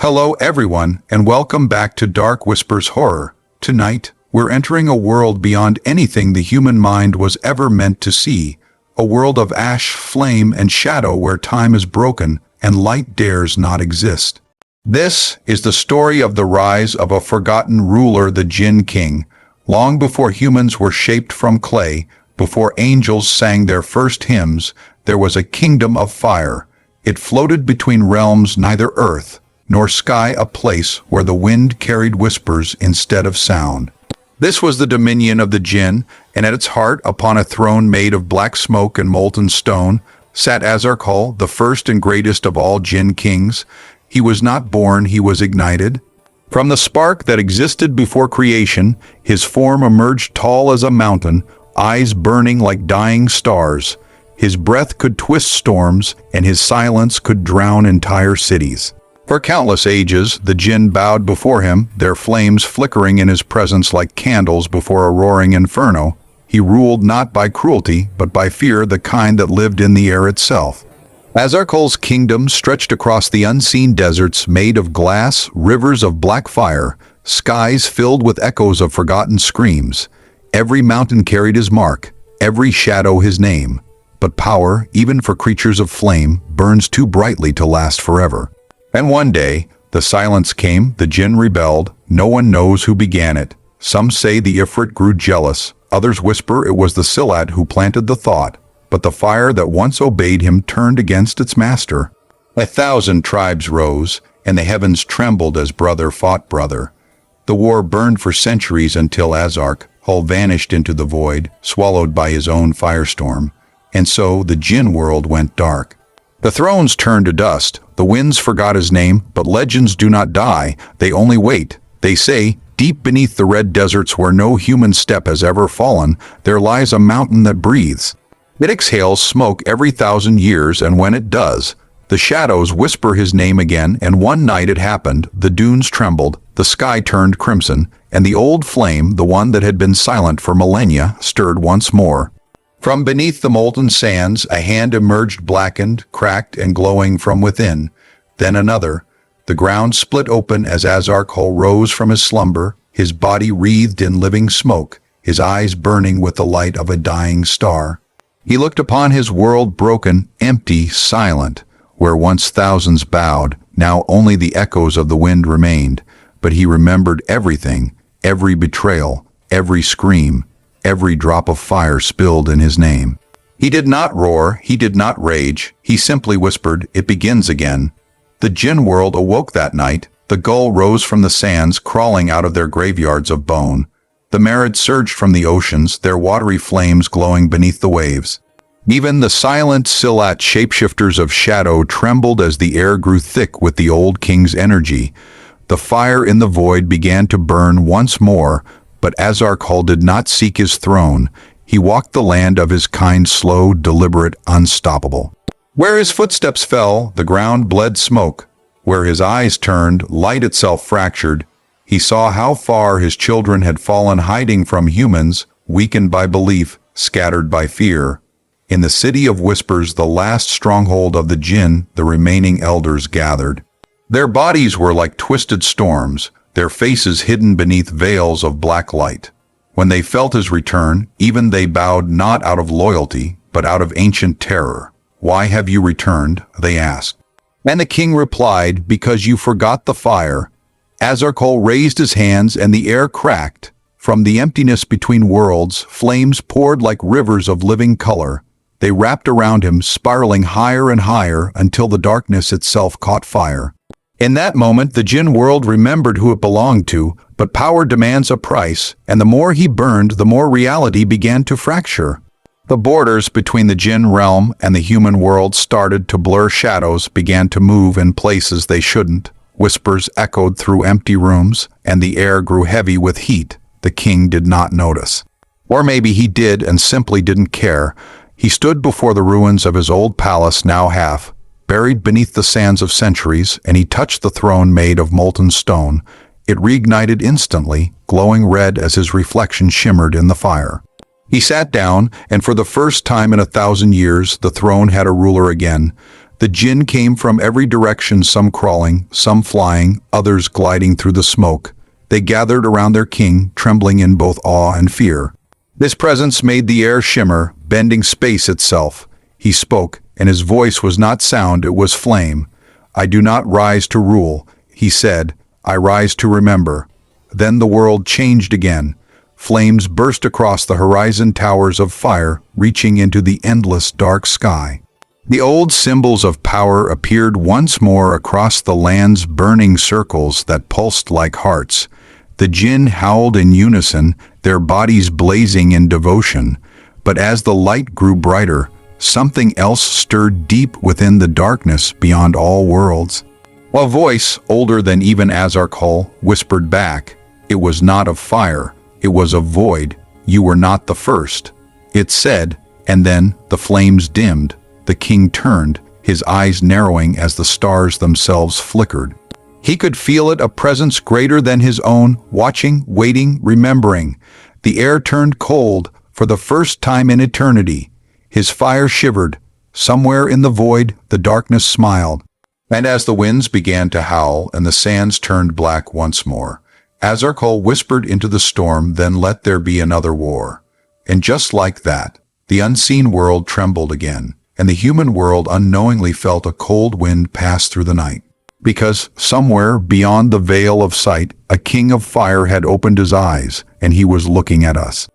Hello everyone, and welcome back to Dark Whispers Horror. Tonight, we're entering a world beyond anything the human mind was ever meant to see. A world of ash, flame, and shadow where time is broken and light dares not exist. This is the story of the rise of a forgotten ruler, the Jinn King. Long before humans were shaped from clay, before angels sang their first hymns, there was a kingdom of fire. It floated between realms, neither earth nor sky, a place where the wind carried whispers instead of sound. This was the dominion of the Jinn, and at its heart, upon a throne made of black smoke and molten stone, sat Azar'Khul, the first and greatest of all Jinn Kings. He was not born, he was ignited. From the spark that existed before creation, his form emerged tall as a mountain, eyes burning like dying stars. His breath could twist storms, and his silence could drown entire cities. For countless ages, the Jinn bowed before him, their flames flickering in his presence like candles before a roaring inferno. He ruled not by cruelty, but by fear, the kind that lived in the air itself. Azar'Khul's kingdom stretched across the unseen deserts made of glass, rivers of black fire, skies filled with echoes of forgotten screams. Every mountain carried his mark, every shadow his name. But power, even for creatures of flame, burns too brightly to last forever. And one day, the silence came, the Jinn rebelled. No one knows who began it. Some say the Ifrit grew jealous, others whisper it was the Silat who planted the thought. But the fire that once obeyed him turned against its master. 1,000 tribes rose, and the heavens trembled as brother fought brother. The war burned for centuries until Azar'Khul vanished into the void, swallowed by his own firestorm. And so the Jinn world went dark. The thrones turned to dust, the winds forgot his name, but legends do not die, they only wait. They say, deep beneath the red deserts where no human step has ever fallen, there lies a mountain that breathes. It exhales smoke every 1,000 years, and when it does, the shadows whisper his name again. And one night it happened, the dunes trembled, the sky turned crimson, and the old flame, the one that had been silent for millennia, stirred once more. From beneath the molten sands, a hand emerged, blackened, cracked, and glowing from within. Then another. The ground split open as Azar'Khul rose from his slumber, his body wreathed in living smoke, his eyes burning with the light of a dying star. He looked upon his world broken, empty, silent. Where once thousands bowed, now only the echoes of the wind remained. But he remembered everything, every betrayal, every scream, every drop of fire spilled in his name. He did not roar, he did not rage, he simply whispered, "It begins again." The Jinn world awoke that night. The gull rose from the sands, crawling out of their graveyards of bone. The Merid surged from the oceans, their watery flames glowing beneath the waves. Even the silent Silat shapeshifters of shadow trembled as the air grew thick with the old king's energy. The fire in the void began to burn once more, but Azar'Khul did not seek his throne. He walked the land of his kind, slow, deliberate, unstoppable. Where his footsteps fell, the ground bled smoke. Where his eyes turned, light itself fractured. He saw how far his children had fallen, hiding from humans, weakened by belief, scattered by fear. In the city of whispers, the last stronghold of the Jinn, the remaining elders gathered. Their bodies were like twisted storms, their faces hidden beneath veils of black light. When they felt his return, even they bowed, not out of loyalty, but out of ancient terror. "Why have you returned?" they asked. And the king replied, "Because you forgot the fire." Azar'Khul raised his hands, and the air cracked. From the emptiness between worlds, flames poured like rivers of living color. They wrapped around him, spiraling higher and higher until the darkness itself caught fire. In that moment, the Jinn world remembered who it belonged to, but power demands a price, and the more he burned, the more reality began to fracture. The borders between the Jinn realm and the human world started to blur, shadows began to move in places they shouldn't. Whispers echoed through empty rooms, and the air grew heavy with heat. The king did not notice. Or maybe he did and simply didn't care. He stood before the ruins of his old palace, now half buried beneath the sands of centuries, and he touched the throne made of molten stone. It reignited instantly, glowing red as his reflection shimmered in the fire. He sat down, and for the first time in 1,000 years, the throne had a ruler again. The Jinn came from every direction, some crawling, some flying, others gliding through the smoke. They gathered around their king, trembling in both awe and fear. This presence made the air shimmer, bending space itself. He spoke, and his voice was not sound, it was flame. "I do not rise to rule," he said. "I rise to remember." Then the world changed again. Flames burst across the horizon, towers of fire, reaching into the endless dark sky. The old symbols of power appeared once more across the land's burning circles that pulsed like hearts. The Jinn howled in unison, their bodies blazing in devotion. But as the light grew brighter, something else stirred deep within the darkness beyond all worlds. A voice, older than even Azar'Khul, whispered back. It was not of fire, it was of void. "You were not the first," it said, and then the flames dimmed. The king turned, his eyes narrowing as the stars themselves flickered. He could feel it, a presence greater than his own, watching, waiting, remembering. The air turned cold for the first time in eternity. His fire shivered. Somewhere in the void, the darkness smiled. And as the winds began to howl and the sands turned black once more, Azar'Khul whispered into the storm, "Then let there be another war." And just like that, the unseen world trembled again, and the human world unknowingly felt a cold wind pass through the night. Because somewhere beyond the veil of sight, a king of fire had opened his eyes, and he was looking at us.